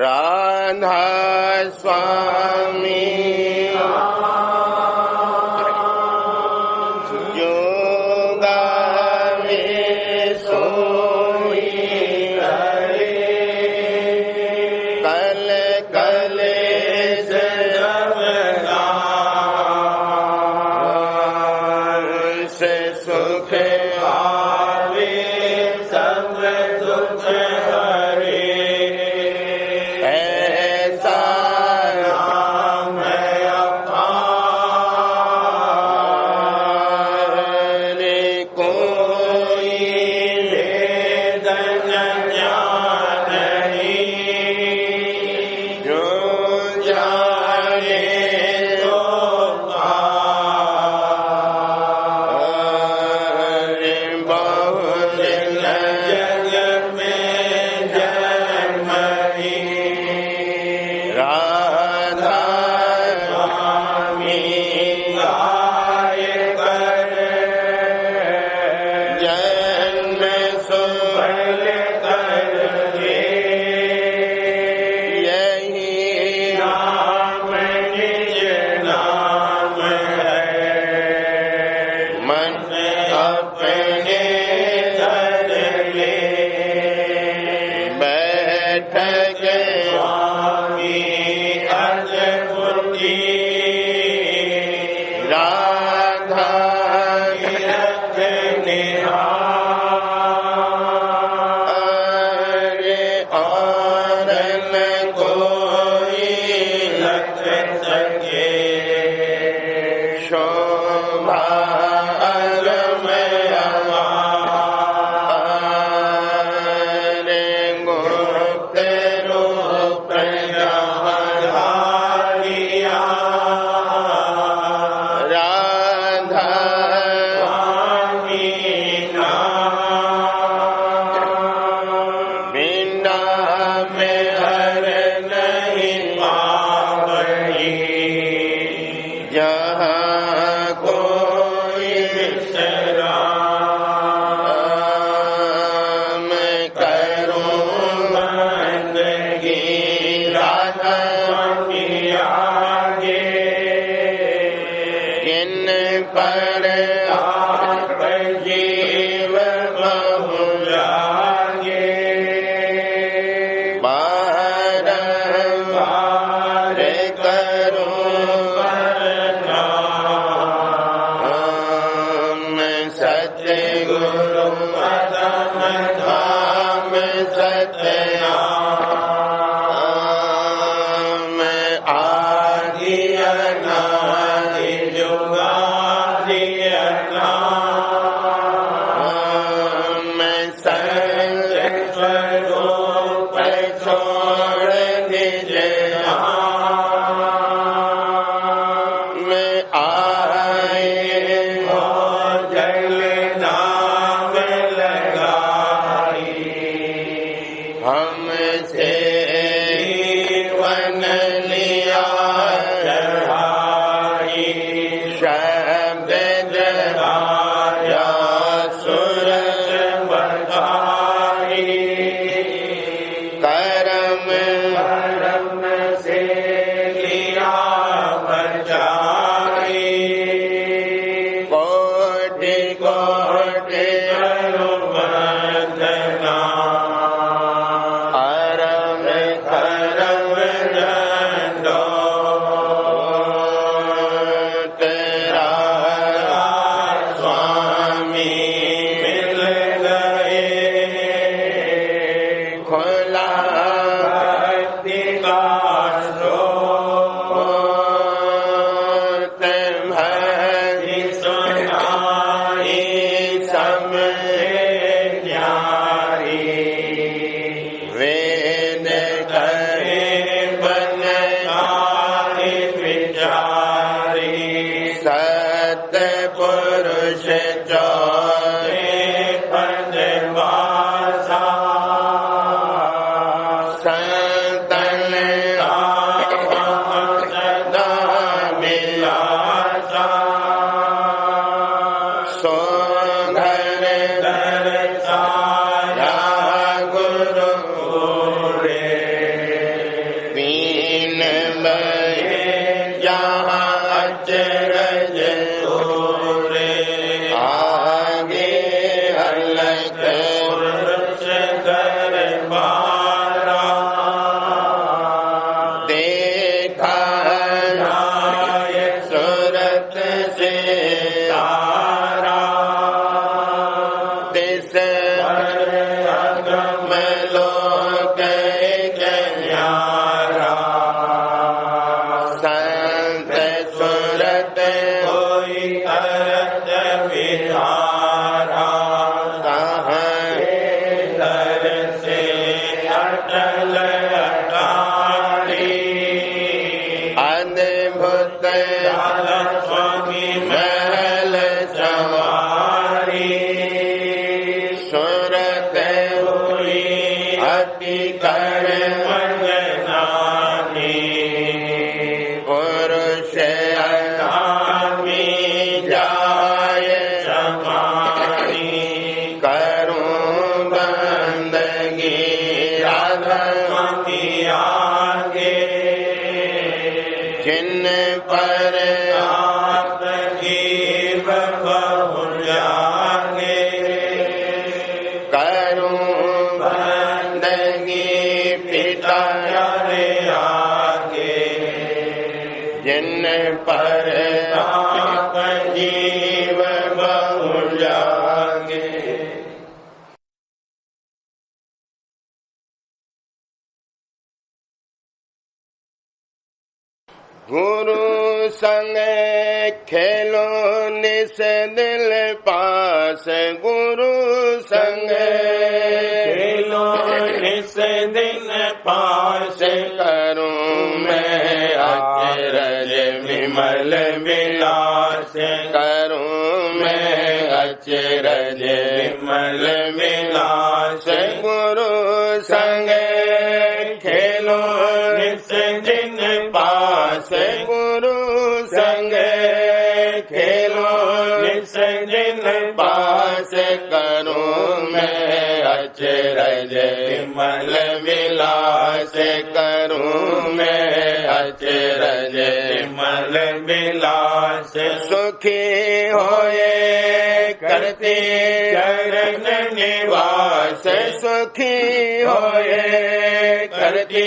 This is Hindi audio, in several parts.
राधा स्वामी कर्म जिन पर आप जीव बहु जागे। करूं बंदगी पिता तेरे आगे। जिन पर आप जीव बहु जागे। गुरु संग खेलो निस दिल पास। गुरु संग खेलो निस दिन पास। करूं मैं अचरज विमल विलास। करूं मैं अचरज विमल विलास। गुरु संग खेलो निस दिन पास। गुरु संग खेलो निस दिन पास। करूं मैं अचरज विमल विलास। करूं मैं अचरज विमल विलास। सुखी होए करते चरण निवास। सुखी होए करते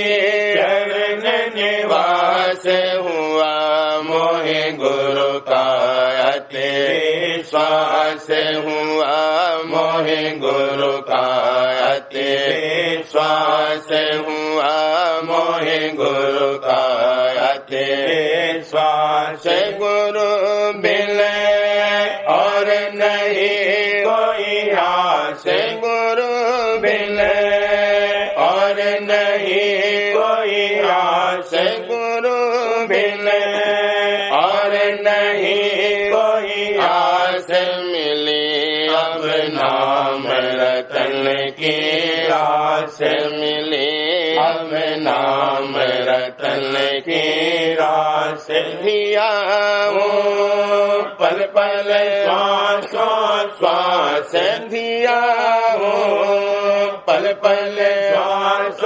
चरण निवास। हुआ मोहे गुरु का अति विश्वास। हुआ मोहे गुरु का अति विश्वास। हुआ मोहे गुरु का अति विश्वास। गुरु बिन और नहीं कोई आस। गुरु बिन और नहीं कोई आस। गुरु बिन और नहीं कोई आस। मिली अब नाम रतन की रास। मिली अब नाम रतन की रास। धिया पल पल श्वास श्वास। धिया पल पल श्वास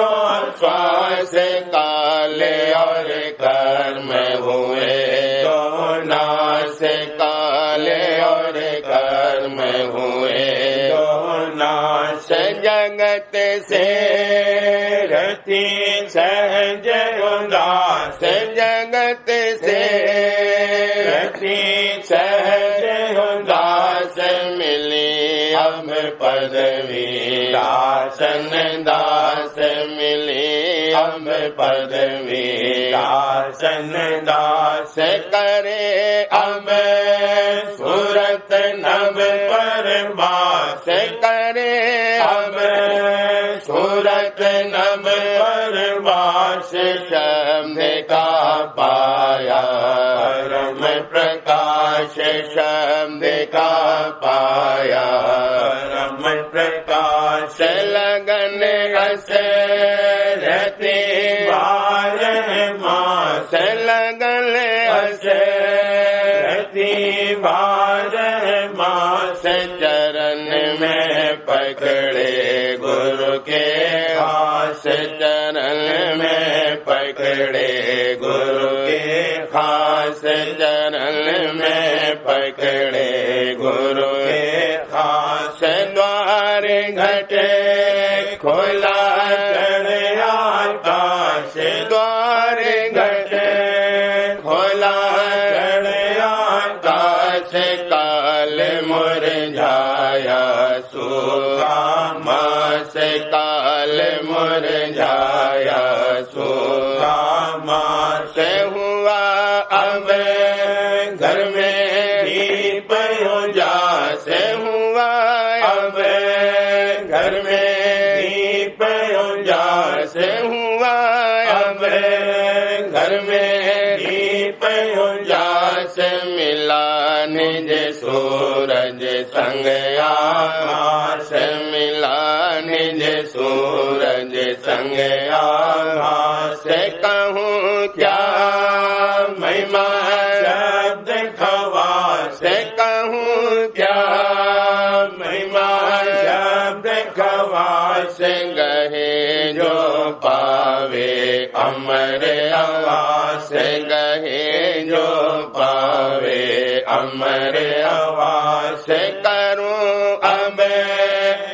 श्वास। काल और कर्म हुए तो नाश। काल और कर्म हुए तो नाश। जगत से रति सहज उदास। जगत से रति सहज उदास। मिली अब पदवी दासन दास। मिली अब पदवी दासन दास। करे अब सूरत नभ पर वास। करे अब सूरत नभ पर वास। शब्द का पाया परम प्रकाश। शब्द का पाया परम प्रकाश। लगन हस रहते 12 मास। लगन हस रहते 12 मास। चरण में पकड़े गुरु के हास। चरण में पकड़े गुरु के खास। चरण में पकड़े गुरु के खास। द्वार घटे खोला चढ़ आकाश। द्वार घटे खोला चढ़ आकाश। काल मुरझाया सूखा मास। काल मुरझाया सूखा मास। हुआ अब घर में दीप उजास। हुआ अब घर में दीप उजास। हुआ अब घर में दीप उजास। मिला निज सूरज संग आकाश। मिला निज सूरज संग आकाश। कहूँ क्या महिमा शब्द खवास। कहूँ क्या महिमा शब्द खवास। गहे जो पावे अमर आवास कहे जो पावे, अमर आवास करूं अब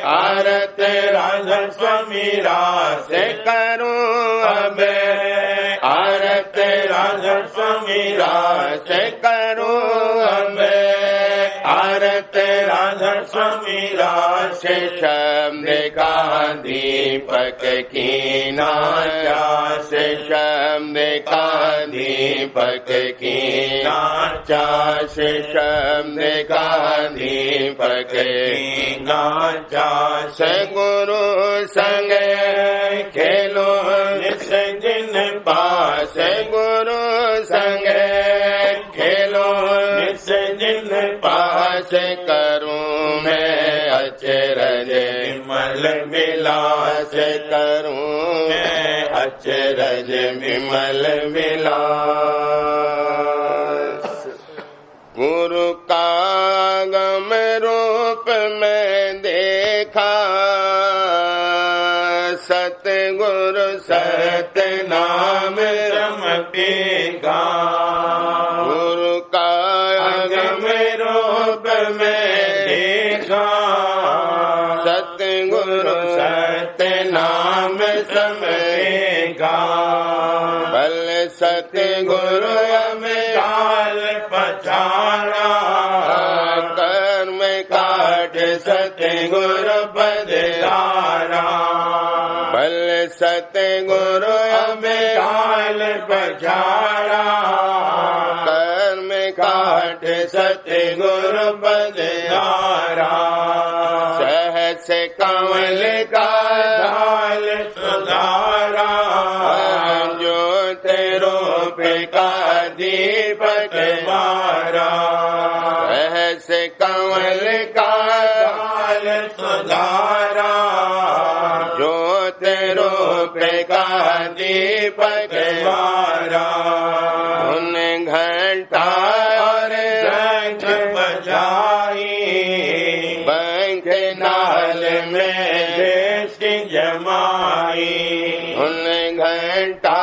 आरत राधा स्वामी रास करूं अब आरत राधा स्वामी रास करूं अब आरत राधा स्वामी रास शब्द का दीपक की नाचास शब्द का दीपक की नाचास शब्द का दीपक की नाचास गुरु संग खेलो निस दिन पास गुरु संग खेलो निस दिन पास करूं मैं अचरज विमल विलास करूं मैं अचरज विमल विलास। गुरु का आगम रूप में देखा, सतगुरु सत नाम समपेगा। गुरु का आगम रूप में देखा, सतगुरु सत नाम समपेगा। बल सतगुरु हमें काल पछाड़ा, कर्म काट सतगुरु पधारा। बल सतगुरु हमें काल पछाड़ा, कर्म काट सतगुरु पधारा। सहस कमल का ढाल सुधारा, ज्योत रूप का दीपक मारा। सहस कमल का ढाल सुधारा, ज्योत रूप का दीपक मारा। धुन घंटा और शंख बजाई, बंख नाल में देश जमाई। धुन घंटा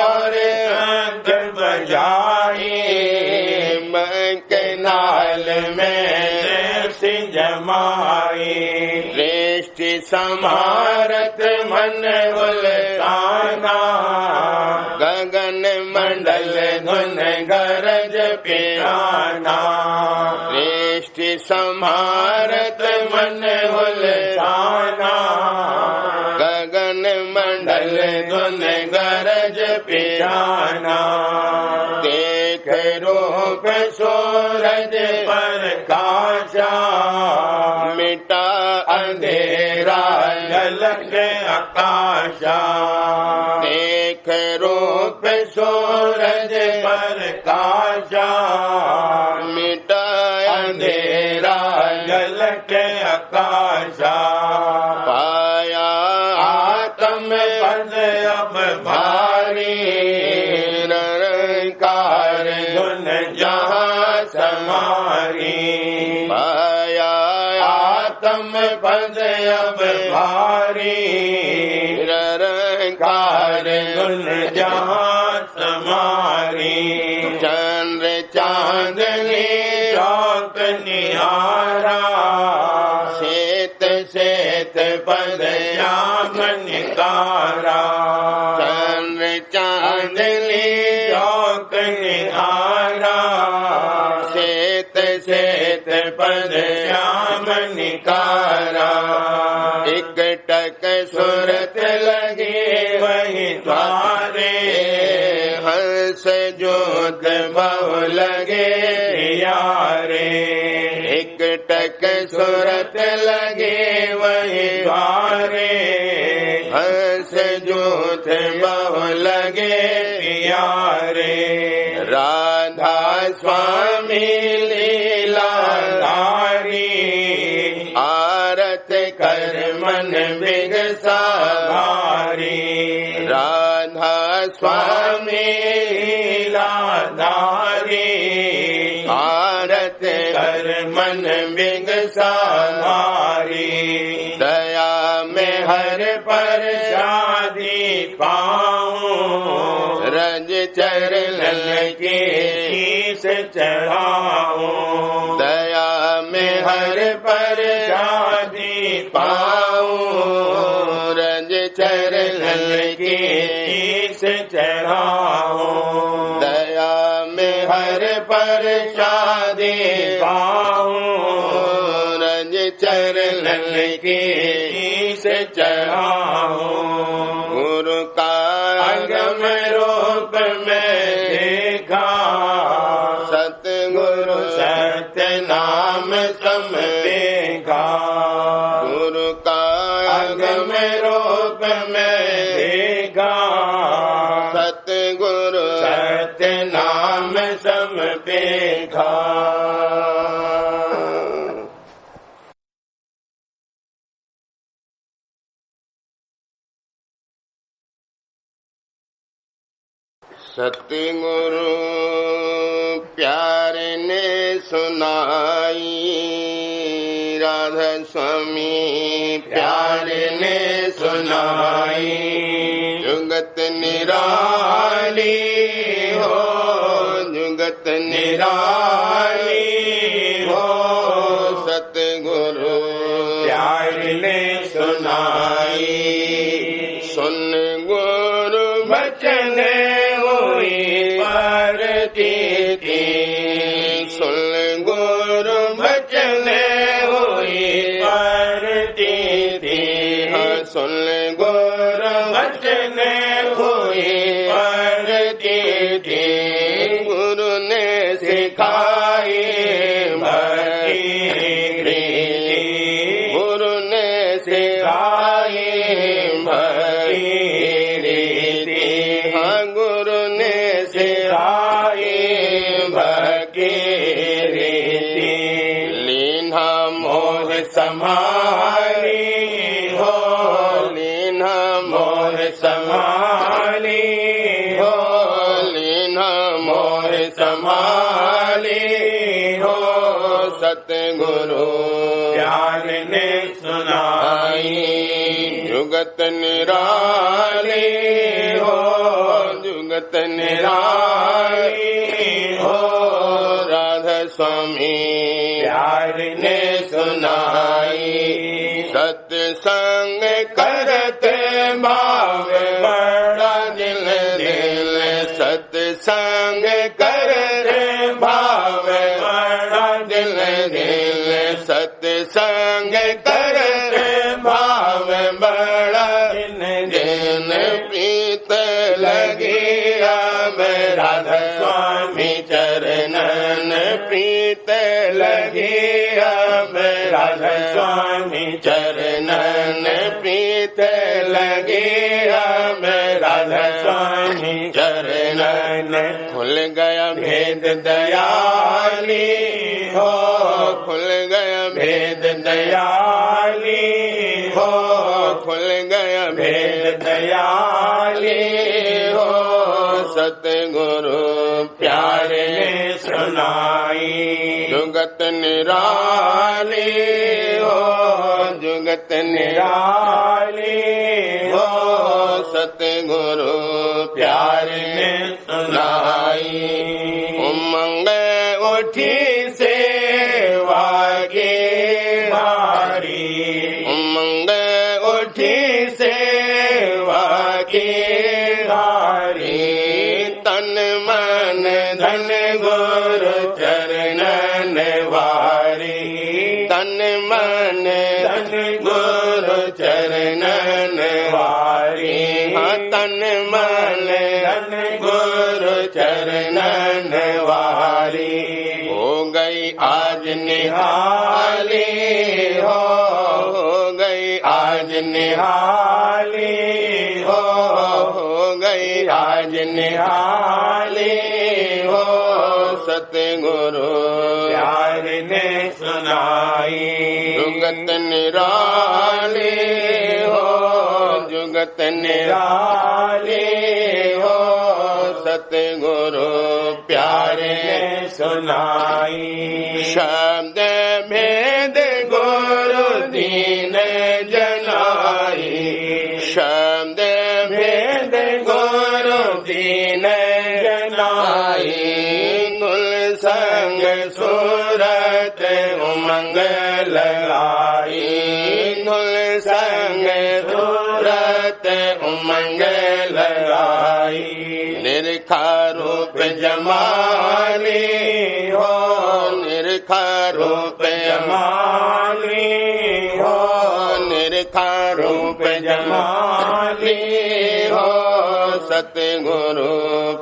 और शंख बजाई, बंख नाल में देश जमाई। दृष्टि समारत मन उलसाना, गगन मंडल धुन गरज पिराना। दृष्टि समारत मन उलसाना, गगन मंडल धुन गरज पिराना। देख रूप सूरज प्रकाशा, मिटा अंधेरा झलक आकाशा। देख रूप सूरज प्रकाशा, मिटा अंधेरा झलक आकाशा। पाया आत्म पद अब भारी, निरंकार धुन जहाँ समारी। पाया आत्म पद अब भारी, निरंकार धुन जहाँ समारी। चंद्र चांदनी चौक निहारा, श्वेत श्वेत पद श्याम निकारा। चंद्र चांदनी चौक निहारा, श्वेत श्वेत पद श्याम निकारा। एक टक सूरत लगे वही द्वारे, हंस जोत बहु लगे यारे। एक टक सूरत लगे वही द्वारे, हंस जोत बहु लगे यारे। राधा स्वामी लीलाधारी, आरत कर मन बिगसा भारी। राधा स्वामी लीलाधारी, आरत कर मन बिगसा भारी। दया में हर पर शादी पाऊं, की शीश चढ़ाऊं, दया में हर पर शादी पाऊं, रज चरण की शीश चढ़ाऊं, दया में हर पर शादी पाऊं, रज चरण की शीश चढ़ाऊं, गुरु का अगम रूप में देखा, सतगुरु सत्य नाम सम देखा, गुरु का अगम रूप में देखा, सतगुरु सत्य नाम सम देखा। सतगुरु प्यारे ने सुनाई, राधा स्वामी प्यारे ने सुनाई, जुगत निराली हो, जुगत निराली हो, सतगुरु प्यारे ने सुनाई, सुन गुरु बचन हुई परतीति, सुन गुरु बचन हुई परतीति, सुन गुरु बचन हुई परतीति, गुरु ने सिखाई भक्ति प्रीति, गुरु ने सिखाई भक्ति रीति, गुरु ने सिखाई भक्ति रीति, लीना मोह संभाली हो, लीना मोह संभाली हो, लीना मोह संभाली हो, सतगुरु प्यार ने सुनाई, जुगत निराली हो, जुगत निराली हो, राधा स्वामी प्यार ने सुनाई, सत्संग करत भाव बड़ा दिल दिल, सत्संग करत भाव बड़ा दिल दिल, सत्संग करत भाव बड़ा दिन दिन, प्रीत लगी अब राधा स्वामी चरणन, प्रीत लगी अब राधा स्वामी चरणन, प्रीत लगी अब राधा स्वामी चरणन, खुल गया भेद दयाली हो, खुल गया भेद दयाली हो, खुल गया भेद दयाली हो, सतगुरु प्यारे ने सुनाई, जुगत निराली हो, जुगत निराली हो, सतगुरु प्यारे ने सुनाई, उमंग उठी सेवा की भारी, उमंग उठी सेवा की भारी, तन मन धन गुरु चरणन वारी, तन मन धन गुरु चरणन वारी, तन मन धन गुरु चरणन वारी, हो गई आज निहाली हो गई आज निहाली हो गई आज निहाली हो, सतगुरु प्यार ने सुनाई, जुगत निराली हो, जुगत निराली हो, सतगुरु प्यारे ने सुनाई, शब्द भेद गुरु दीन जनाई, शब्द भेद गुरु दीन जनाई, सूरत उमंग लगाई, धुल संग सूरत उमंग लगाई। निरखा रूप जमाली हो, निरखा रूप जमाली हो, निरखा रूप जमाली हो। सतगुरु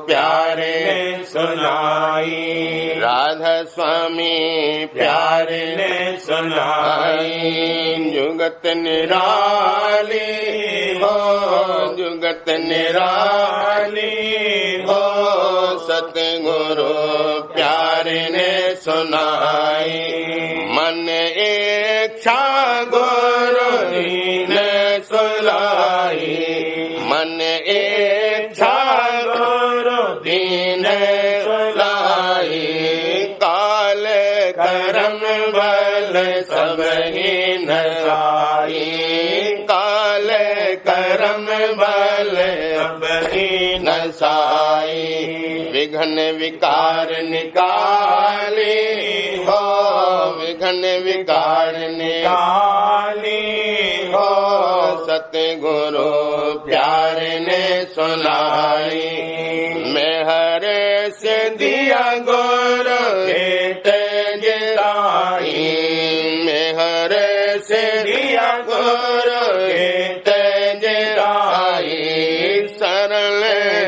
प्यारे ने सुनाई, राधा स्वामी प्यारे ने सुनाई। जुगत निराली हो, जुगत निराली हो। सतगुरु प्यारे ने सुनाई। मन इच्छा गुरु ने सुनाई, मन इच्छा गुरु दीन सुनाई। काल करम बल सब ही नसाई, काल करम बल सब ही नसाई। विघ्न विकार निकाली हो, विघ्न विकार निकाली हो। सतगुरु प्यारे ने सुनाई। मेहर से दिया गुरु भेंट गिराई, मेहर से दिया गुरु भेंट गिराई। सरल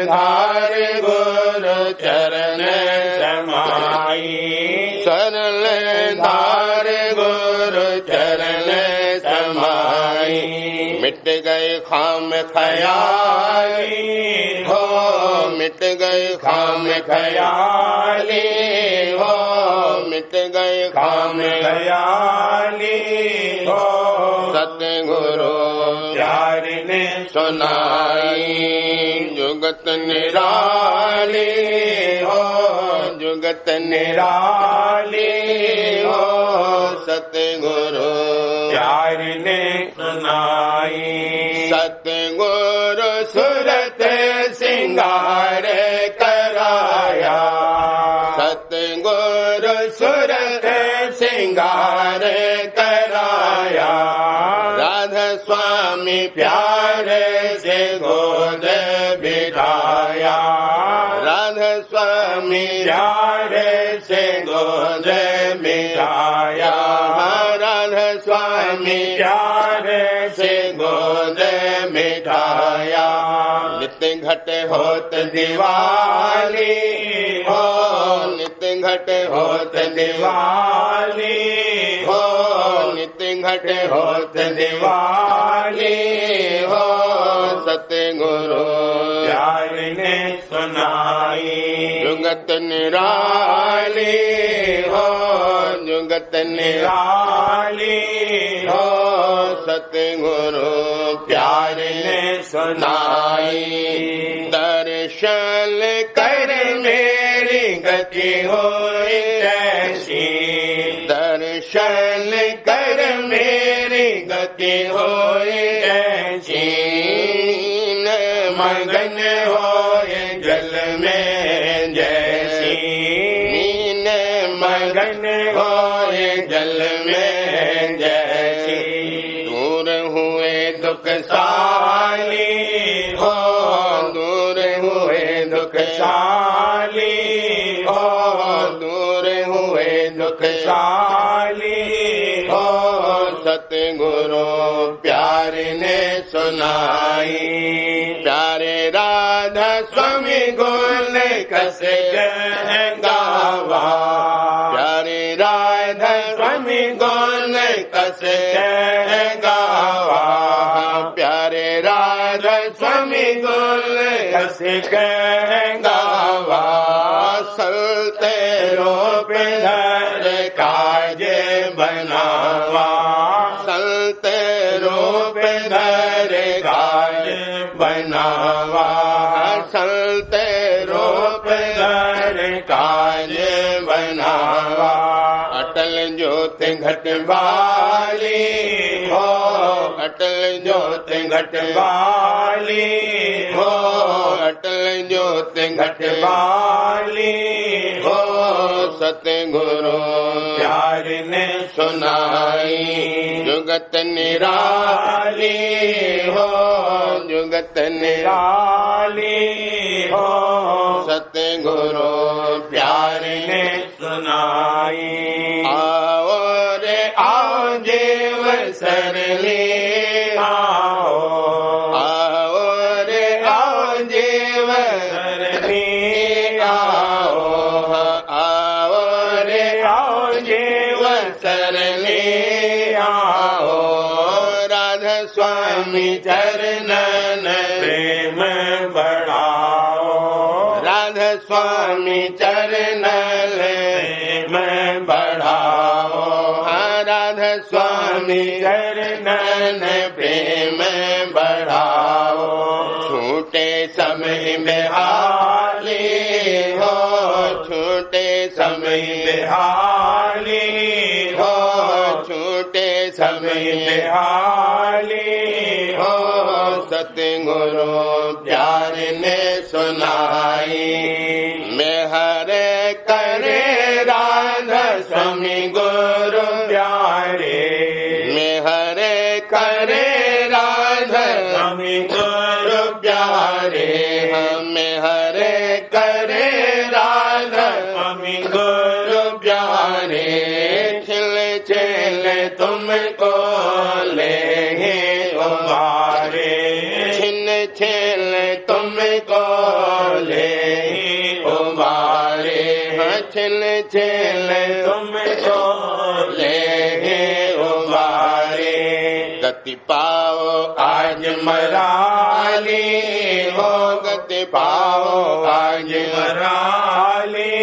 धार गुरु चरण समाई, सरल धार गुरु चरण समाई। मिट गए खाम खयाली हो, मिट गए खाम खयाली हो, मिट गए खाम खयाली हो। सतगुरु प्यारे ने सुनाई। जुगत निराली हो, जुगत निराली हो। सतगुरु प्यारे ने सुनाई। सतगुरु सुरत सिंगार कराया, सतगुरु सुरत सिंगार कराया। राधा स्वामी प्यारे से गोद बिठाया, राधा स्वामी प्यारे से गोद बिठाया। राधा स्वामी प्यारे से गोद बिठाया। नित्य घट होत दिवाली हो, नित्य घट होत दिवाली हो, नित्य घट होत दिवाली हो। सतगुरु प्यारे ने सुनाई। जुगत निराली हो, जुगत निराली हो। सतगुरु प्यारे ने सुनाई। दर्शन कर मेरी गति होई ऐसी, दर्शन कर मेरी गति होई ऐसी। मगन होए जल में जैसी, नीन मगन होए जल में जैसी। दूर हुए दुख साली हो, दूर हुए दुख साली हो, दूर हुए दुख साली हो। सतगुरु प्यारे ने सुनाई। प्यारे राधा स्वामी गुण कसे गावा, प्यारे राधा स्वामी गुण कसे गावा। प्यारे राधा स्वामी गुण कसे गावा। सलते रूप धर काज बनावा, सलते रूप धर काज बनावा। सलते रूप धर काज बनावा। अटल ज्योत घट वाली हो, अटल ज्योत घट वाली हो, अटल ज्योत घट वाली हो। सतगुरु प्यार ने सुनाई। जुगत निराली हो, जुगत निराली हो, सतगुरु प्यार ने सुनाई। आओ रे आओ जीव सरले, आओ आओ रे आओ जीव सरले, आओ, आओ रे आओ जीव सरले आओ। राधा स्वामी चरणन प्रेम बढ़ाओ, राधा स्वामी चरणन प्रेम बढ़ाओ। हाँ, राधा स्वामी चरणन प्रेम बढ़ाओ। छूटे समय में हाली हो, छूटे समय में हाली हो, छूटे समय में हाली हो। सतगुरु प्यार ने सुनाई। मैं हरे करे राधा स्वामी गुरु प्यारे, मैं हरे करे राधा स्वामी गुरु प्यारे। मैं हरे करे राधा स्वामी गुरु प्यारे। छिल छिल तुमको लेंगे उबारे, छिन छिल तुमको लेंगे उबारे। छिल छिल तुमको लेंगे उबारे। गति पाओ आज मराली हो, गति पाओ आज मराली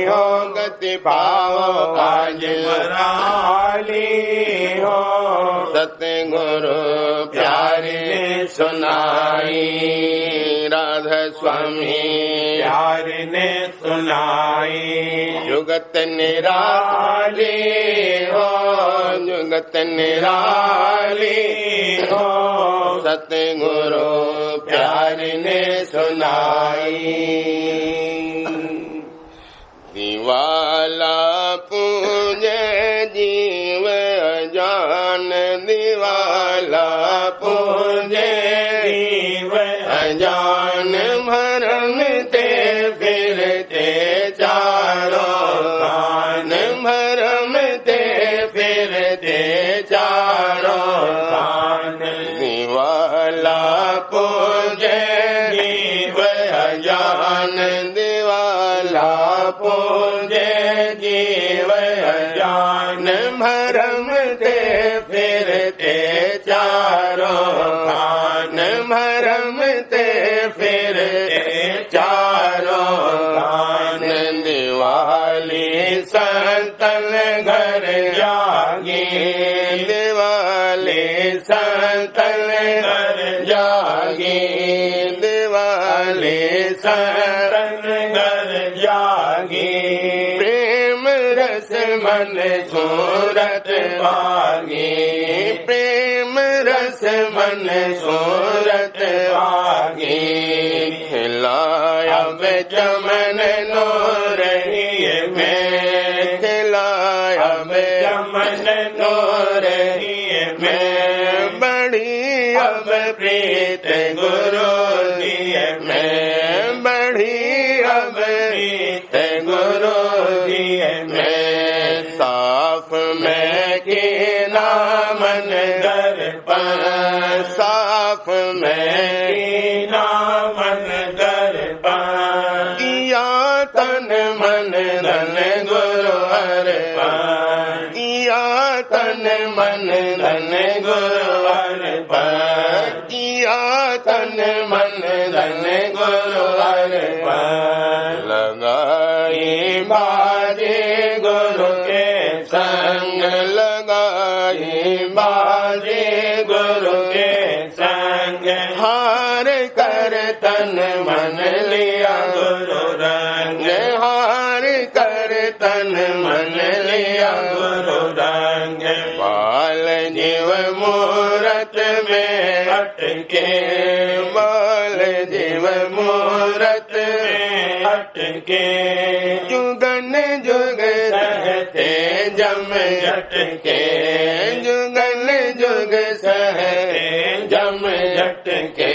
हो, गति पाओ आज मराली हो। सतगुरु प्यार ने सुनाई। राधा स्वामी प्यार ने सुनाई। जुगत निराली हो, जुगत निराली हो। सतगुरु प्यार ने सुनाई। दिवाला पूजे जीव अजान, दिवाला पूजे जीव अजान। भरमते फिरते चारों कान, भरमते फिरते चारों कान। दिवाला पूजे जीव अजान, दिवाला पूजे जीव अजान। भरमते फिरते चारों कान, भरमते फिरते चारों कान। दिवाली संतन घर जागी, दिवाली संतन घर जागी, दिवाली संतन घर जागी। प्रेम रस मन सूरत पागी, प्रेम रस मन सूरत पागी। खिलाया चमन नो रही में, खिलाया चमन नो रही में। बड़ी अब प्रीत गुरु जी में, बड़ी अब प्रीत गुरु जी में। साफ में की नामन दर्पण, साफ में की नामन दर्पण। किया तन मन धन गुरु अर्पण, किया तन मन धन गुरु अर्पण। किया तन मन धन गुरु अर्पण। लगाई बाजे गुरु के संग, लगाई बाजे गुरु के संग। हार कर तन मन लिया गुरु रंग, हार कर तन मन लिया गुरु रंग। बाल जीव मूरत में अटके, बाल जीव मूरत में अटके। जुगन जुग झटके जुगल जुग सहते जम झटके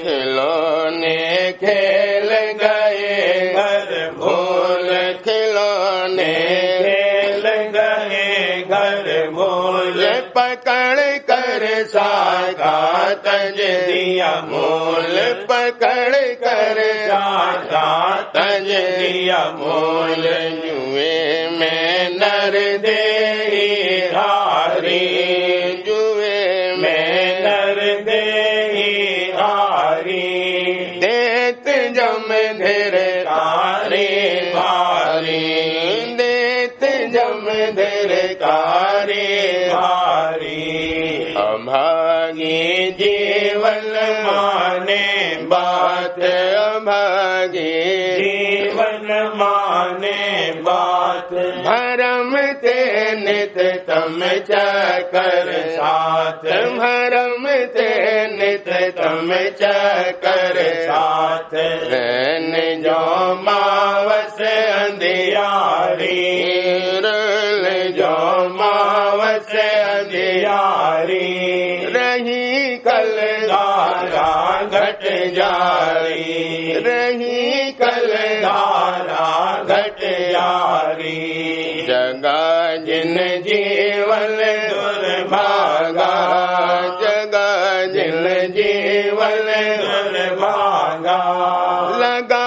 खिलौने खेल गए घर भूल खिलौने खेल गए घर भूल पकड़ कर सागा तज दिया मोल पकड़ कर सागा तज दिया मोल जुए में नर दे हारी जुए में नर दे हारी देत जम धीर कारी भारी देत जम धीर कारी भारी अभागी जीवन माने बात अभागी जीवन माने बात भरम ते नित तम चकर साथ भरम ते नित तम चकर साथ रन जो मावस अंधियारी रल जो मावस अंधियारी रही कल धारा घट जारी रही कल धारा घट जारी जगा जिन जीवन दुर्भागा जगा जिन जीवन दुर्भागा लगा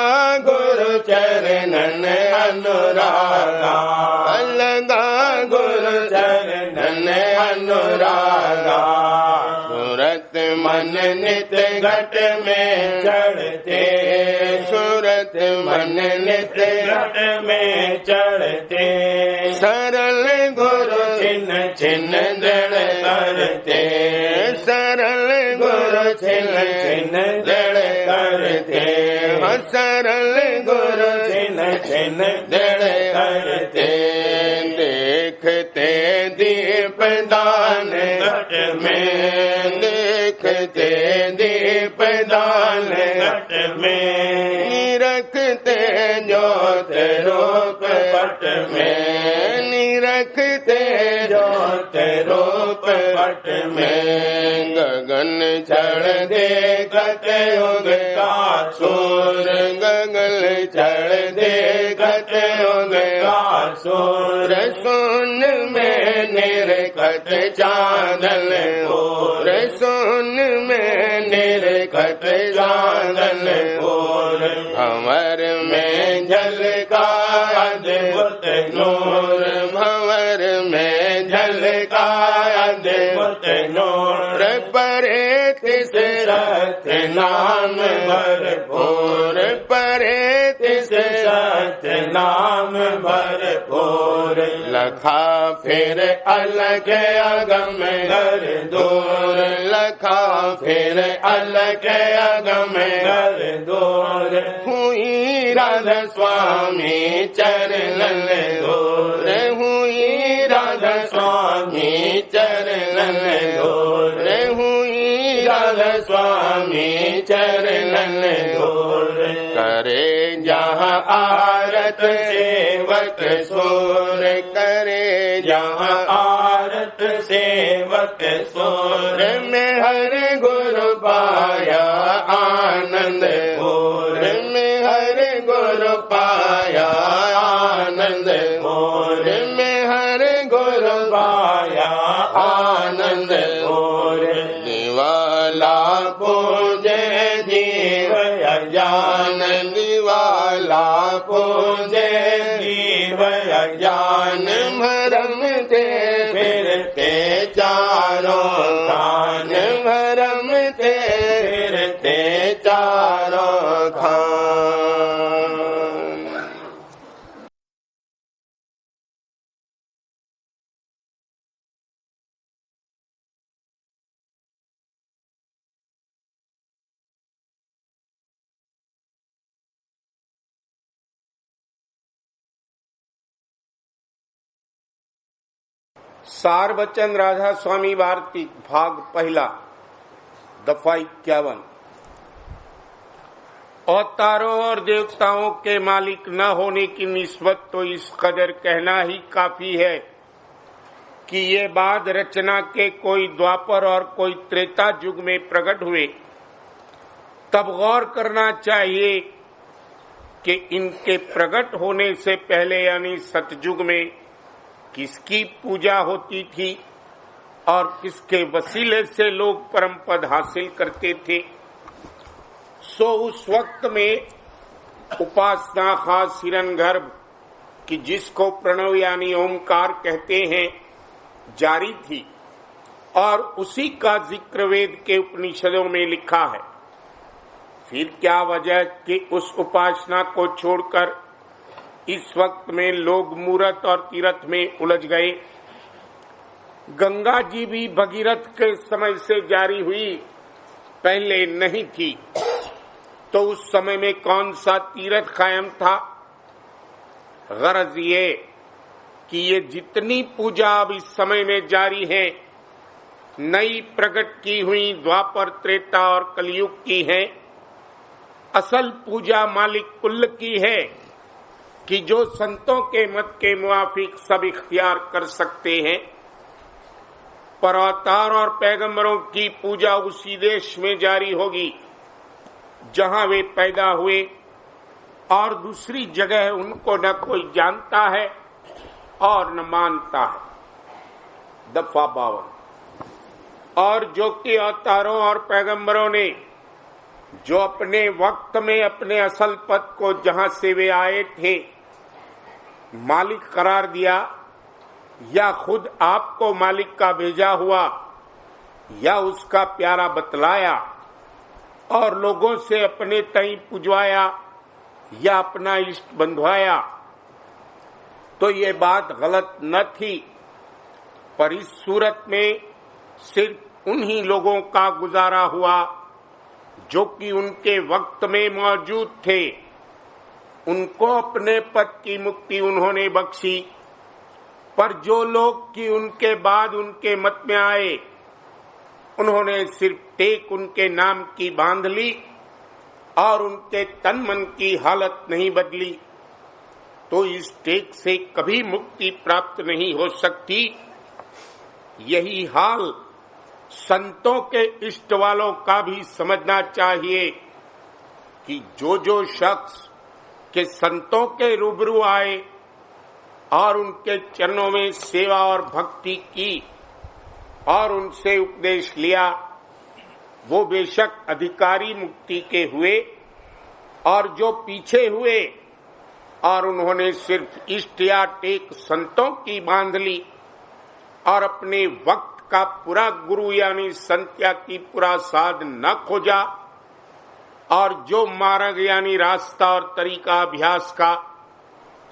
गुरु चरणन अनुरागा लगा गुरु चरणन अनुरागा सूरत मन नित घट में चढ़ते सूरत मन नित घट में चढ़ते सरल गुरु छिन्न छिन्न दृढ़ करते सरल गुरु छिन्न छिन्न दृढ़ करते सरल गुरु छिन्न छिन्न दृढ़ करते देखते दीप दान घट में देखते दीप दान घट में रखते ज्योत रूप पट में निरखते ज्योत रूप पट में गगन चढ़ देखत युग का सूर गगन चढ़ देखत युग का सूर सुन में निरखत चांदन और सुन में निरखत चांदन और भंवर में झलका अद्भुत नूर भंवर में झलका अद्भुत नूर परे तिस सत्य नाम भरपूर परे तिस सत्य नाम भरपूर लखा फिर अलग अगम घर दूर लखा फिर अलग अगम घर दूर हुई राधा स्वामी चरणन दूर हुई राधा स्वामी चरणन दूर हुई राधा स्वामी चरणन दूर करे जहाँ आरत सेवक सूर करे जहाँ आरत सेवक सूर में हर गुरु पाया आनंद पूर में हर गुरु पाया आनंद पूर में हर गुरु पाया आनंद पूर दिवाला पूजे जीव अजान दिवाला पूजे जीव अजान भरम ते फिरते चारों खान भरम ते फिरते चारों खान। सार बच्चन राधा स्वामी भारती भाग पहला दफा 51। अवतारों और देवताओं के मालिक न होने की निस्बत तो इस कदर कहना ही काफी है कि ये बाद रचना के कोई द्वापर और कोई त्रेता युग में प्रकट हुए, तब गौर करना चाहिए कि इनके प्रकट होने से पहले यानी सतयुग में किसकी पूजा होती थी और किसके वसीले से लोग परम पद हासिल करते थे। सो उस वक्त में उपासना खास हिरण्यगर्भ कि जिसको प्रणव यानी ओमकार कहते हैं जारी थी, और उसी का जिक्र वेद के उपनिषदों में लिखा है। फिर क्या वजह कि उस उपासना को छोड़कर इस वक्त में लोग मूरत और तीर्थ में उलझ गए। गंगा जी भी भगीरथ के समय से जारी हुई, पहले नहीं थी, तो उस समय में कौन सा तीर्थ कायम था? गरज ये कि ये जितनी पूजा अब इस समय में जारी है, नई प्रकट की हुई द्वापर, त्रेता और कलयुग की है। असल पूजा मालिक कुल्ल की है कि जो संतों के मत के मुआफिक सब इख्तियार कर सकते हैं। पर अवतार और पैगंबरों की पूजा उसी देश में जारी होगी जहां वे पैदा हुए, और दूसरी जगह उनको न कोई जानता है और न मानता है। दफा 52। और जो कि अवतारों और पैगंबरों ने जो अपने वक्त में अपने असल पद को जहां से वे आए थे मालिक करार दिया, या खुद आपको मालिक का भेजा हुआ, या उसका प्यारा बतलाया और लोगों से अपने तई पुजवाया या अपना इष्ट बंधवाया, तो ये बात गलत न थी। पर इस सूरत में सिर्फ उन्हीं लोगों का गुजारा हुआ जो कि उनके वक्त में मौजूद थे। उनको अपने पद की मुक्ति उन्होंने बख्शी। पर जो लोग कि उनके बाद उनके मत में आए, उन्होंने सिर्फ टेक उनके नाम की बांध ली और उनके तन मन की हालत नहीं बदली, तो इस टेक से कभी मुक्ति प्राप्त नहीं हो सकती। यही हाल संतों के इष्ट वालों का भी समझना चाहिए कि जो शख्स के संतों के रूबरू आए और उनके चरणों में सेवा और भक्ति की और उनसे उपदेश लिया, वो बेशक अधिकारी मुक्ति के हुए, और जो पीछे हुए और उन्होंने सिर्फ इष्ट या टेक संतों की बांध ली और अपने वक्त का पूरा गुरु यानी संत्या की पूरा साध न खोजा, और जो मार्ग यानी रास्ता और तरीका अभ्यास का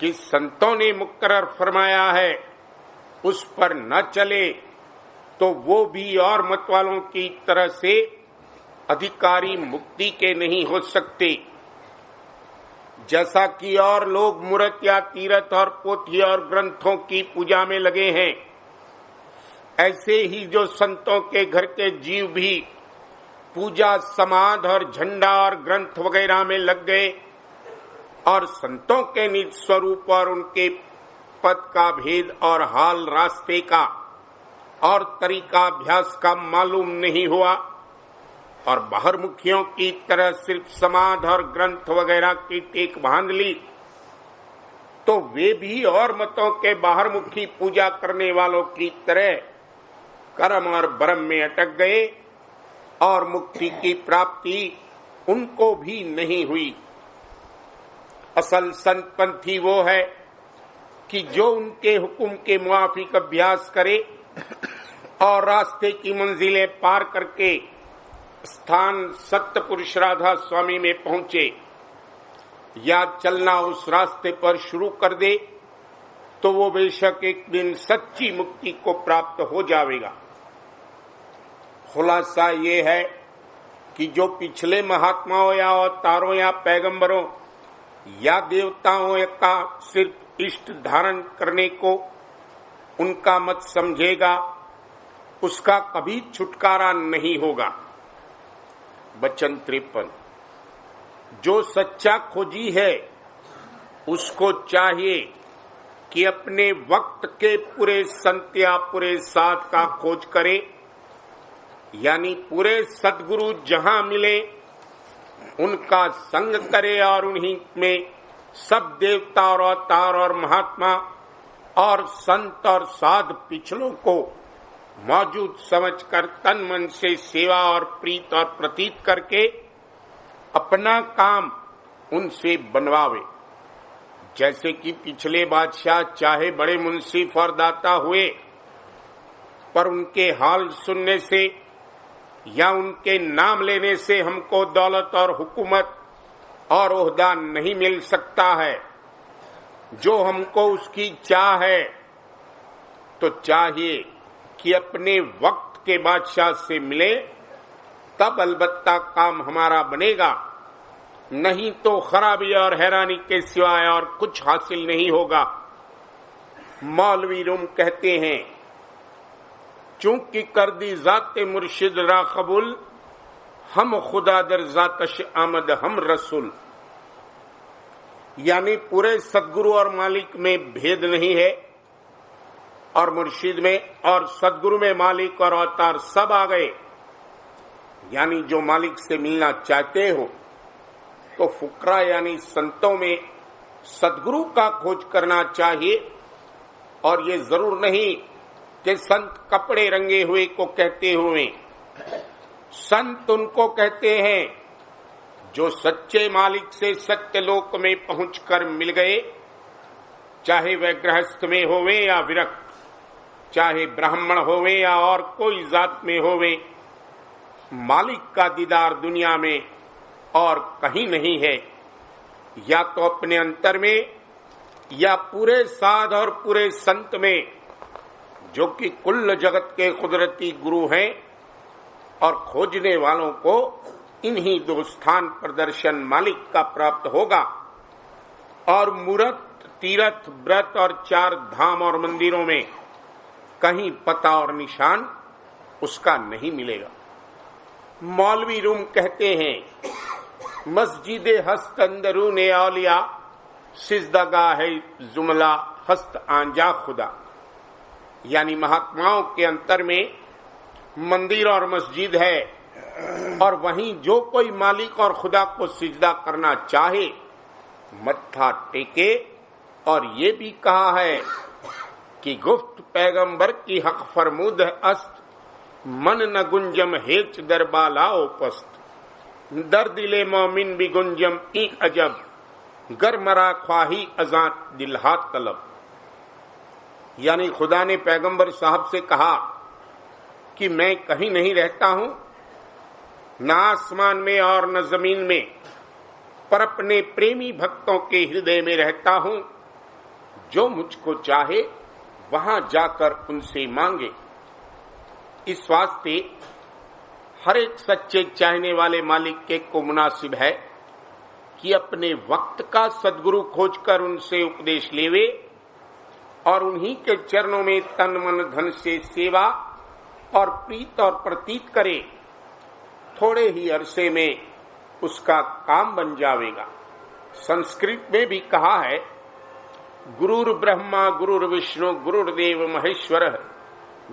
कि संतों ने मुकर्रर फरमाया है उस पर न चले, तो वो भी और मत वालों की तरह से अधिकारी मुक्ति के नहीं हो सकते। जैसा कि और लोग मूर्त या तीर्थ और पोथी और ग्रंथों की पूजा में लगे हैं, ऐसे ही जो संतों के घर के जीव भी पूजा, समाध और झंडा और ग्रंथ वगैरह में लग गए और संतों के निज स्वरूप और उनके पद का भेद और हाल रास्ते का और तरीका अभ्यास का मालूम नहीं हुआ, और बाहरमुखियों की तरह सिर्फ समाध और ग्रंथ वगैरह की टेक बांध ली, तो वे भी और मतों के बाहरमुखी पूजा करने वालों की तरह कर्म और ब्रह्म में अटक गए और मुक्ति की प्राप्ति उनको भी नहीं हुई। असल संतपंथी वो है कि जो उनके हुक्म के मुआफिक अभ्यास करे और रास्ते की मंजिलें पार करके स्थान सत्य पुरुष राधा स्वामी में पहुंचे या चलना उस रास्ते पर शुरू कर दे, तो वो बेशक एक दिन सच्ची मुक्ति को प्राप्त हो जाएगा। खुलासा ये है कि जो पिछले महात्माओं या अवतारों या पैगंबरों या देवताओं का सिर्फ इष्ट धारण करने को उनका मत समझेगा, उसका कभी छुटकारा नहीं होगा। वचन 53। जो सच्चा खोजी है उसको चाहिए कि अपने वक्त के पूरे संत या पूरे साथ का खोज करे, यानी पूरे सदगुरु जहां मिले उनका संग करे और उन्हीं में सब देवता और अवतार और महात्मा और संत और साध पिछलों को मौजूद समझकर तन मन से सेवा और प्रीत और प्रतीत करके अपना काम उनसे बनवावे। जैसे कि पिछले बादशाह चाहे बड़े मुंसिफ और दाता हुए, पर उनके हाल सुनने से या उनके नाम लेने से हमको दौलत और हुकूमत और ओहदा नहीं मिल सकता है। जो हमको उसकी चाह है, तो चाहिए कि अपने वक्त के बादशाह से मिले, तब अलबत्ता काम हमारा बनेगा, नहीं तो खराबी और हैरानी के सिवाय और कुछ हासिल नहीं होगा। मौलवी रूम कहते हैं, चूंकि कर दी जाते मुर्शिद रा कबूल, हम खुदा दर जातश आमद हम रसूल। यानी पूरे सदगुरु और मालिक में भेद नहीं है, और मुर्शिद में और सदगुरु में मालिक और अवतार सब आ गए। यानी जो मालिक से मिलना चाहते हो तो फुकरा यानी संतों में सदगुरु का खोज करना चाहिए। और ये जरूर नहीं कि संत कपड़े रंगे हुए को कहते हुए, संत उनको कहते हैं जो सच्चे मालिक से सत्य लोक में पहुंचकर मिल गए, चाहे वह गृहस्थ में होवे या विरक्त, चाहे ब्राह्मण होवे या और कोई जात में होवे। मालिक का दीदार दुनिया में और कहीं नहीं है, या तो अपने अंतर में या पूरे साध और पूरे संत में, जो कि कुल जगत के कुदरती गुरु हैं। और खोजने वालों को इन्हीं दो स्थान प्रदर्शन मालिक का प्राप्त होगा। और मूर्त, तीर्थ, व्रत और 4 धाम और मंदिरों में कहीं पता और निशान उसका नहीं मिलेगा। मौलवी रूम कहते हैं, मस्जिद हस्त अंदरून औलिया, सिजदगा है जुमला हस्त आंजा खुदा। यानी महात्माओं के अंतर में मंदिर और मस्जिद है, और वहीं जो कोई मालिक और खुदा को सिजदा करना चाहे मत्था टेके। और ये भी कहा है कि गुफ्त पैगंबर की हक फरमूद अस्त, मन न गुंजम हेच दरबाला उपस्त, दर दिले मोमिन भी गुंजम ई अजब, गर मरा ख्वाही अजात दिलहात तलब। यानी खुदा ने पैगंबर साहब से कहा कि मैं कहीं नहीं रहता हूं, न आसमान में और न जमीन में, पर अपने प्रेमी भक्तों के हृदय में रहता हूं। जो मुझको चाहे वहां जाकर उनसे मांगे। इस वास्ते हर एक सच्चे चाहने वाले मालिक के को मुनासिब है कि अपने वक्त का सदगुरु खोजकर उनसे उपदेश लेवे और उन्हीं के चरणों में तन मन धन से सेवा और प्रीत और प्रतीत करे। थोड़े ही अरसे में उसका काम बन जाएगा। संस्कृत में भी कहा है, गुरुर ब्रह्मा गुरुर विष्णु गुरुर्देव महेश्वर,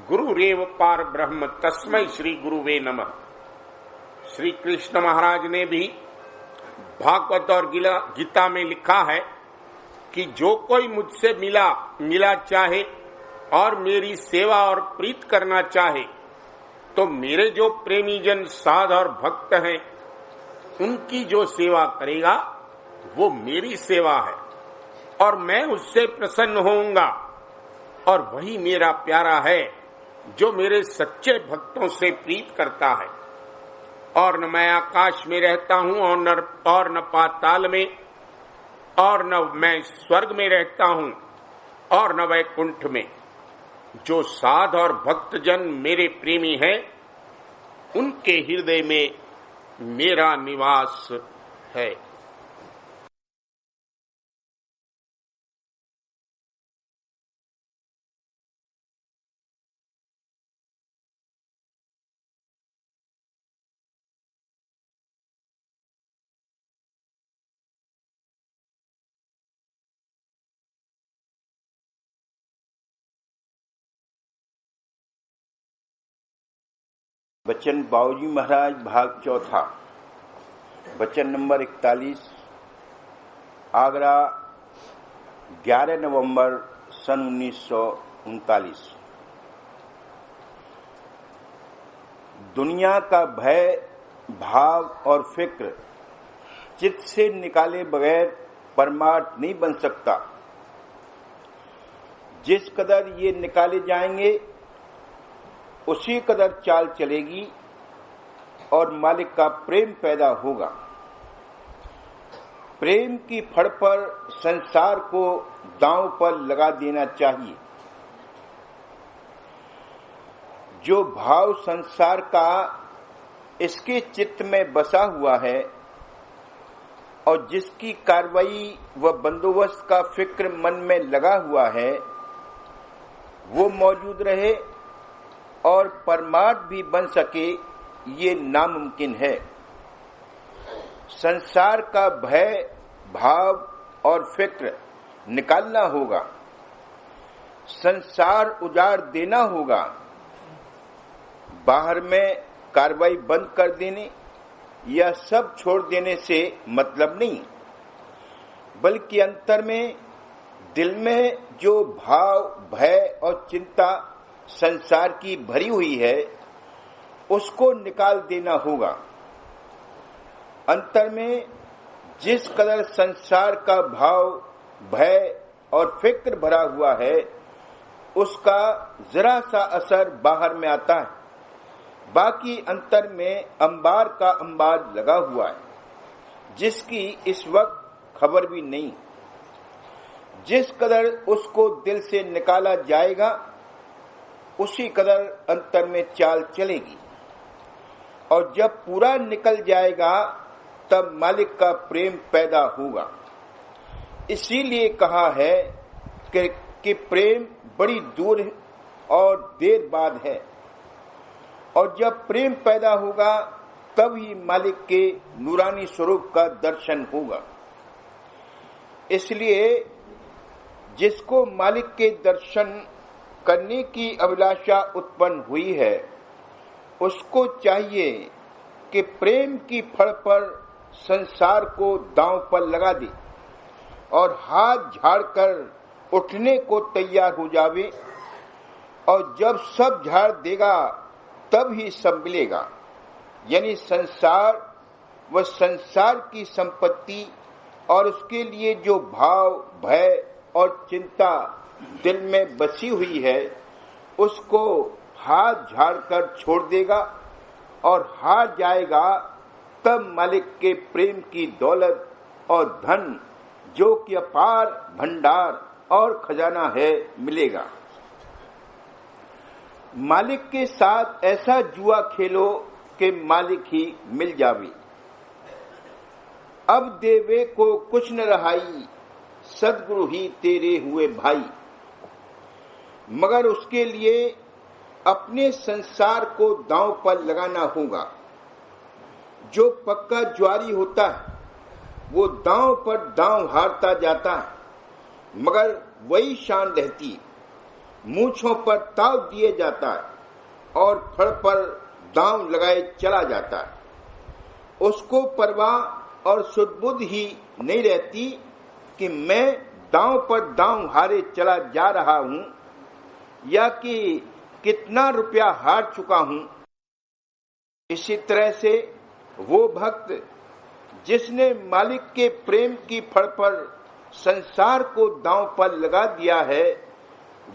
गुरुरेव पार ब्रह्म तस्मै श्री गुरुवे नमः। श्री कृष्ण महाराज ने भी भागवत और गीता में लिखा है कि जो कोई मुझसे मिला चाहे और मेरी सेवा और प्रीत करना चाहे, तो मेरे जो प्रेमी जन साध और भक्त हैं उनकी जो सेवा करेगा वो मेरी सेवा है, और मैं उससे प्रसन्न होऊंगा। और वही मेरा प्यारा है जो मेरे सच्चे भक्तों से प्रीत करता है। और न मैं आकाश में रहता हूं और न पाताल में, और न मैं स्वर्ग में रहता हूं और न वैकुंठ में। जो साध और भक्त जन मेरे प्रेमी हैं उनके हृदय में मेरा निवास है। बचन बाबूजी महाराज भाग चौथा, वचन नंबर 41, आगरा 11 नवंबर सन 1939। दुनिया का भय, भाव और फिक्र चित्त से निकाले बगैर परमार्थ नहीं बन सकता। जिस कदर ये निकाले जाएंगे उसी कदर चाल चलेगी और मालिक का प्रेम पैदा होगा। प्रेम की फड़ पर संसार को दांव पर लगा देना चाहिए। जो भाव संसार का इसके चित्त में बसा हुआ है और जिसकी कार्रवाई व बंदोबस्त का फिक्र मन में लगा हुआ है, वो मौजूद रहे और परमार्थ भी बन सके, ये नामुमकिन है। संसार का भय, भाव और फिक्र निकालना होगा, संसार उजाड़ देना होगा। बाहर में कार्रवाई बंद कर देने या सब छोड़ देने से मतलब नहीं, बल्कि अंतर में, दिल में जो भाव, भय और चिंता संसार की भरी हुई है, उसको निकाल देना होगा। अंतर में जिस कदर संसार का भाव, भय और फिक्र भरा हुआ है, उसका जरा सा असर बाहर में आता है। बाकी अंतर में अंबार का अंबार लगा हुआ है, जिसकी इस वक्त खबर भी नहीं। जिस कदर उसको दिल से निकाला जाएगा उसी कदर अंतर में चाल चलेगी, और जब पूरा निकल जाएगा तब मालिक का प्रेम पैदा होगा। इसीलिए कहा है कि प्रेम बड़ी दूर और देर बाद है, और जब प्रेम पैदा होगा तब ही मालिक के नूरानी स्वरूप का दर्शन होगा। इसलिए जिसको मालिक के दर्शन करने की अभिलाषा उत्पन्न हुई है, उसको चाहिए कि प्रेम की फड़ पर संसार को दांव पर लगा दे और हाथ झाड़कर उठने को तैयार हो जावे, और जब सब झाड़ देगा तब ही सब मिलेगा। यानी संसार व संसार की संपत्ति और उसके लिए जो भाव, भय और चिंता दिल में बसी हुई है, उसको हाथ झाड़कर छोड़ देगा और हार जाएगा, तब मालिक के प्रेम की दौलत और धन, जो कि अपार भंडार और खजाना है, मिलेगा। मालिक के साथ ऐसा जुआ खेलो कि मालिक ही मिल जावे। अब देवे को कुछ न रहाई, सदगुरु ही तेरे हुए भाई। मगर उसके लिए अपने संसार को दांव पर लगाना होगा। जो पक्का ज्वारी होता है वो दांव पर दांव हारता जाता है, मगर वही शान रहती। मूंछों पर ताव दिए जाता है और फड़ पर दांव लगाए चला जाता है। उसको परवाह और सुध-बुध ही नहीं रहती कि मैं दांव पर दांव हारे चला जा रहा हूं या कि कितना रुपया हार चुका हूं। इसी तरह से वो भक्त जिसने मालिक के प्रेम की फड़ पर संसार को दांव पर लगा दिया है,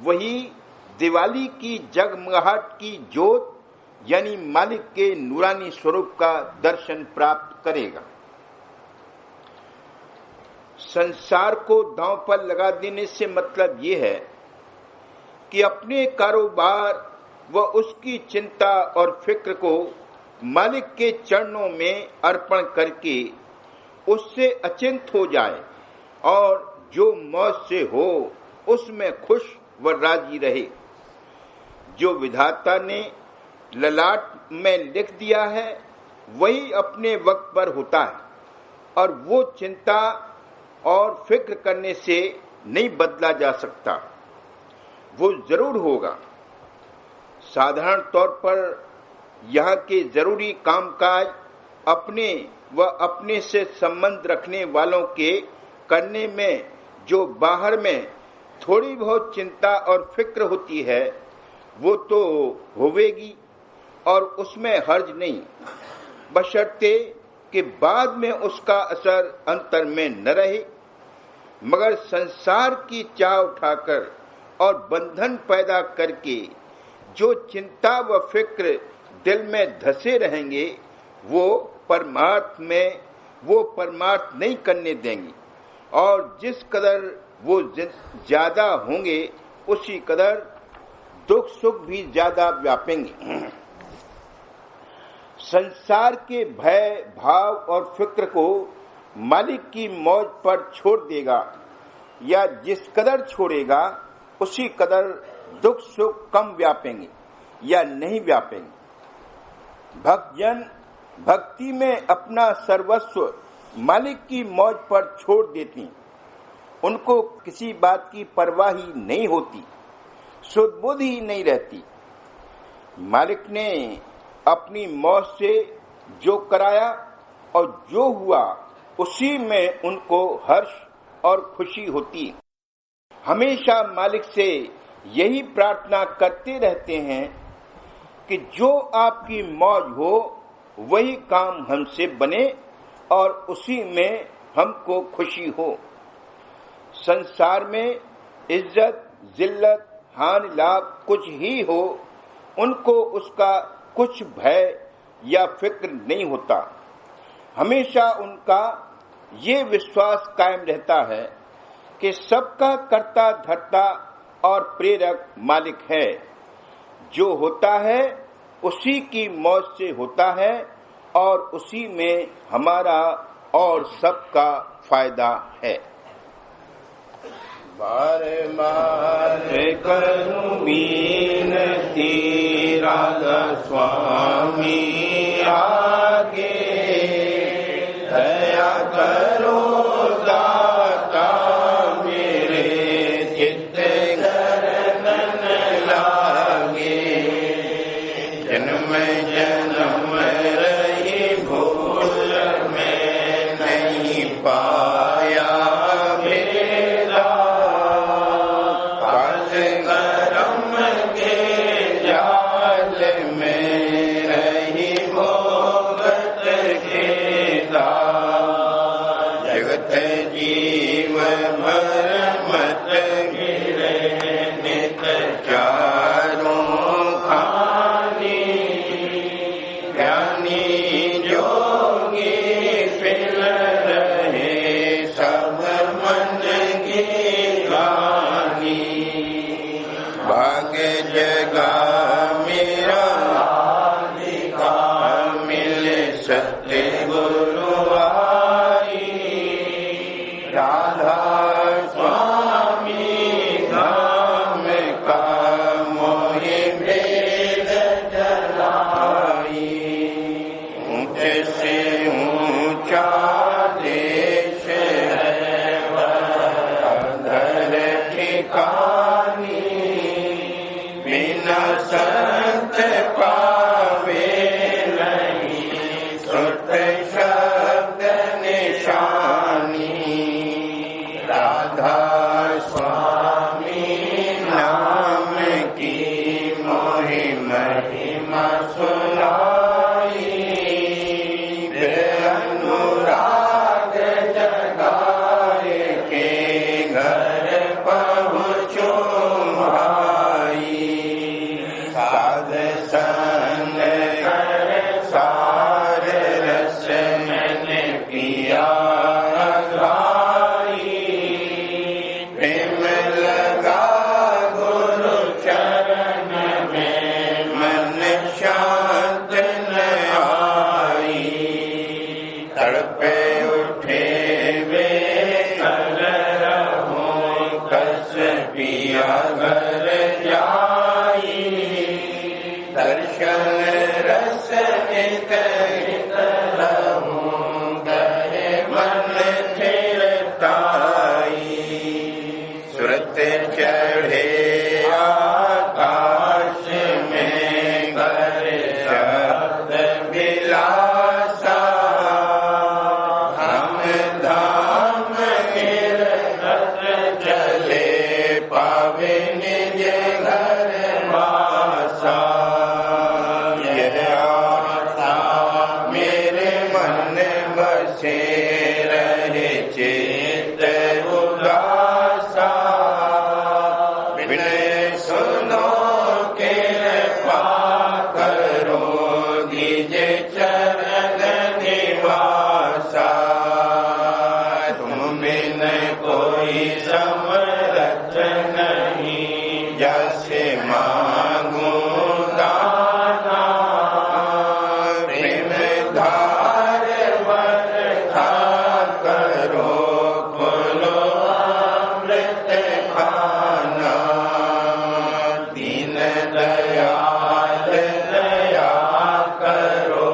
वही दिवाली की जगमगाहट की जोत यानी मालिक के नूरानी स्वरूप का दर्शन प्राप्त करेगा। संसार को दांव पर लगा देने से मतलब ये है कि अपने कारोबार व उसकी चिंता और फिक्र को मालिक के चरणों में अर्पण करके उससे अचिंत हो जाए और जो मौज से हो उसमें खुश व राजी रहे। जो विधाता ने ललाट में लिख दिया है वही अपने वक्त पर होता है, और वो चिंता और फिक्र करने से नहीं बदला जा सकता। वो जरूर होगा। साधारण तौर पर यहाँ के जरूरी कामकाज अपने व अपने से संबंध रखने वालों के करने में जो बाहर में थोड़ी बहुत चिंता और फिक्र होती है वो तो होवेगी और उसमें हर्ज नहीं, बशर्ते कि बाद में उसका असर अंतर में न रहे। मगर संसार की चाह उठाकर और बंधन पैदा करके जो चिंता व फिक्र दिल में धसे रहेंगे वो परमार्थ नहीं करने देंगे, और जिस कदर वो ज्यादा होंगे उसी कदर दुख सुख भी ज्यादा व्यापेंगे। संसार के भय भाव और फिक्र को मालिक की मौज पर छोड़ देगा या जिस कदर छोड़ेगा उसी कदर दुख सुख कम व्यापेंगे या नहीं व्यापेंगे। भक्तजन भक्ति में अपना सर्वस्व मालिक की मौज पर छोड़ देती, उनको किसी बात की परवाह ही नहीं होती, सुध-बुध ही नहीं रहती। मालिक ने अपनी मौज से जो कराया और जो हुआ उसी में उनको हर्ष और खुशी होती। हमेशा मालिक से यही प्रार्थना करते रहते हैं कि जो आपकी मौज हो वही काम हमसे बने और उसी में हमको खुशी हो। संसार में इज्जत जिल्लत हानि लाभ कुछ ही हो, उनको उसका कुछ भय या फिक्र नहीं होता। हमेशा उनका ये विश्वास कायम रहता है कि सबका कर्ता धर्ता और प्रेरक मालिक है। जो होता है उसी की मौज से होता है और उसी में हमारा और सबका फायदा है। बार बार करूं विनती राधा स्वामी आगे, दया करो दाता मेरे चित्त गरन लागे। जन्म जन्म रही भूल में नहीं पाया चढ़े आकाश में घर कोई समरथ नहीं, जैसे मांगू दाना, प्रेम धार वर्षा करो, खोलो अमृत खाना, दीन दयाल दया करो,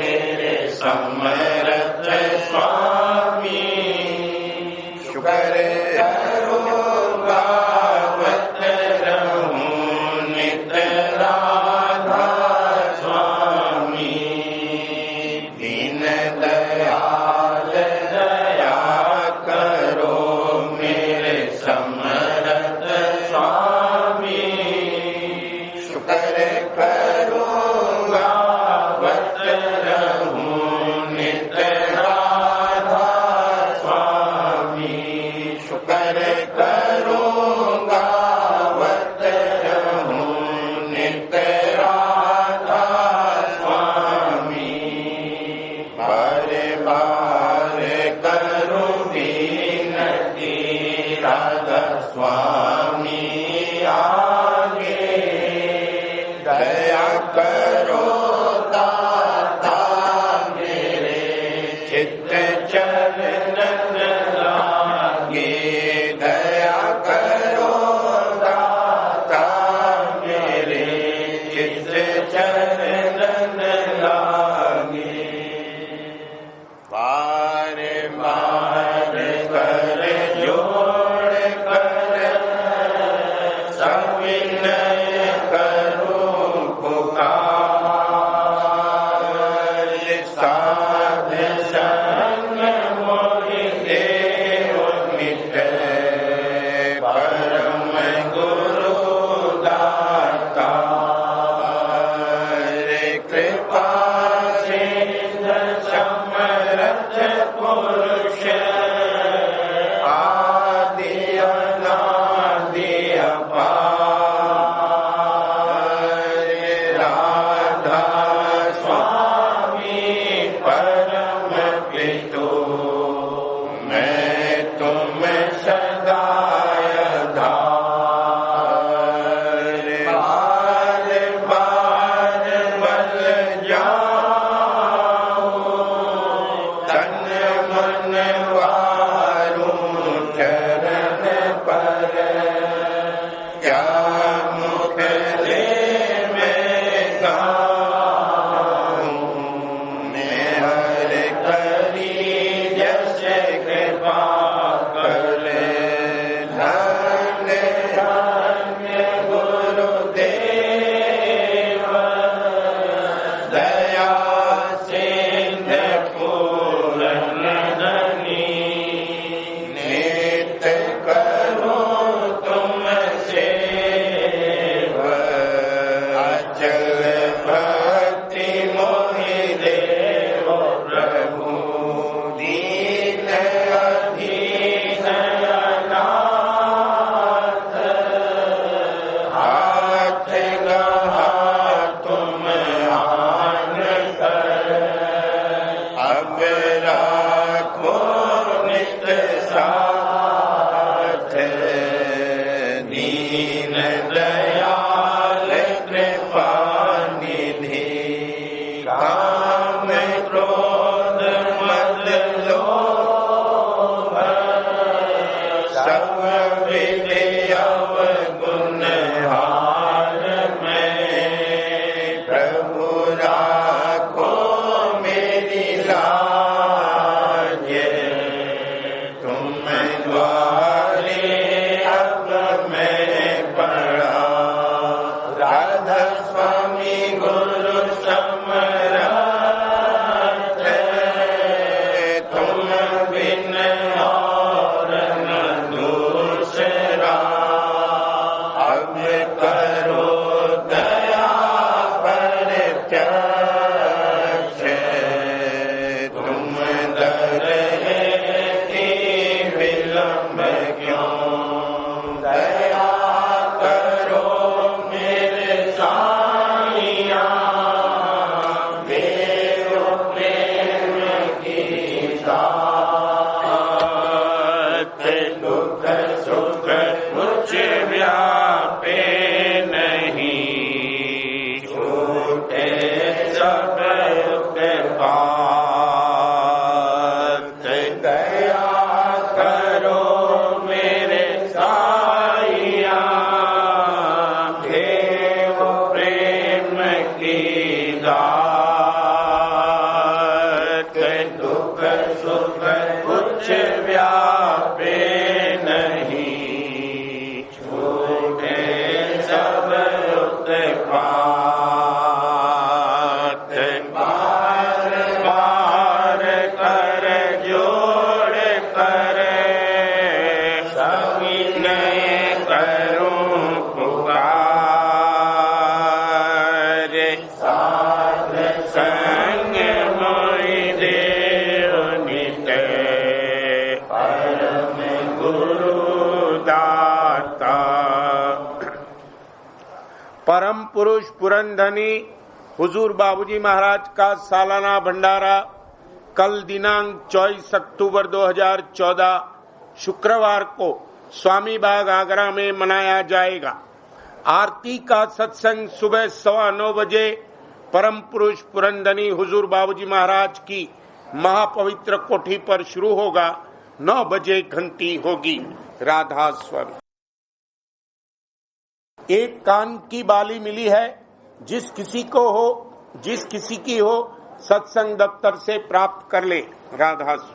मेरे समरथ स्वामी, शुक्र करो गावत रहूं नित राधा स्वामी, दीन दयाल दया करो, मेरे समरथ स्वामी, शुक्र करो गावत रहूं नित राधा स्वामी, शुक्र करो गावत रहूं नित राधा स्वामी, बारे बारे करो विनती राधा स्वामी आगे, दया करो दाता मेरे चित्त चरणन लागे, दया करो दाता मेरे चित्त चरणन लागे, बार बार कर जोड़ कर सविनय करो पुकार, साध संग मोहि देव मिट, परम गुरु दाता, कृपा सिंधु समरथ पुरुष, आदि अनादि अपार, राधा स्वामी परम पितु, मैं तुम सदा आधार, बार बार बल जाऊं, तन मन वारूं चरण पर, क्या मुख ले मैं गाऊं, मैं हर करी जस कृपा करे, धन्य धन्य गुरुदेव, दया सिंधु पूरन धनी, नित करो तुम सेव, अचल भक्ति मोहि देव प्रभु, दीन अधीन अनाथ, हाथ गहा तुम आन कर, अब राखो नित साथ, दीन दयाल कृपा निधि, काम क्रोध मद लोभ, सब विधि अवगुण हार में, प्रभु राखो मेरी लाज, तुम द्वारे अब मैं पड़ा, राधा स्वामी गुरु समरथ, तुम बिन और न दूसरा, अब करो दया पर प्रत्यक्ष, तुम दर की विलंब क्यों, दया करो मेरे साईया, देव प्रेम की साथ दुख सुख कुछ व्यापे नहीं, छूटे सब उत्पात। दया करो मेरे साईया, देव प्रेम की दात। दुख सुख कुछ व्यापे नहीं, छूटे सब उत्पात। बार बार कर जोड़ कर सविनय करूं पुकार। साध संग मोहि देव नित, परम गुरु दाता। परम पुरुष पुरंधनी हुजूर बाबूजी महाराज का सालाना भंडारा कल दिनांक 24 अक्टूबर 2014 शुक्रवार को स्वामी बाग आगरा में मनाया जाएगा। आरती का सत्संग सुबह 9:15 बजे परम पुरुष पुरंधनी हुजूर बाबूजी महाराज की महापवित्र कोठी पर शुरू होगा। 9 बजे घंटी होगी। राधा स्वरूप। एक कान की बाली मिली है, जिस किसी की हो सत्संग दफ्तर से प्राप्त कर ले। राधा स्वरूप।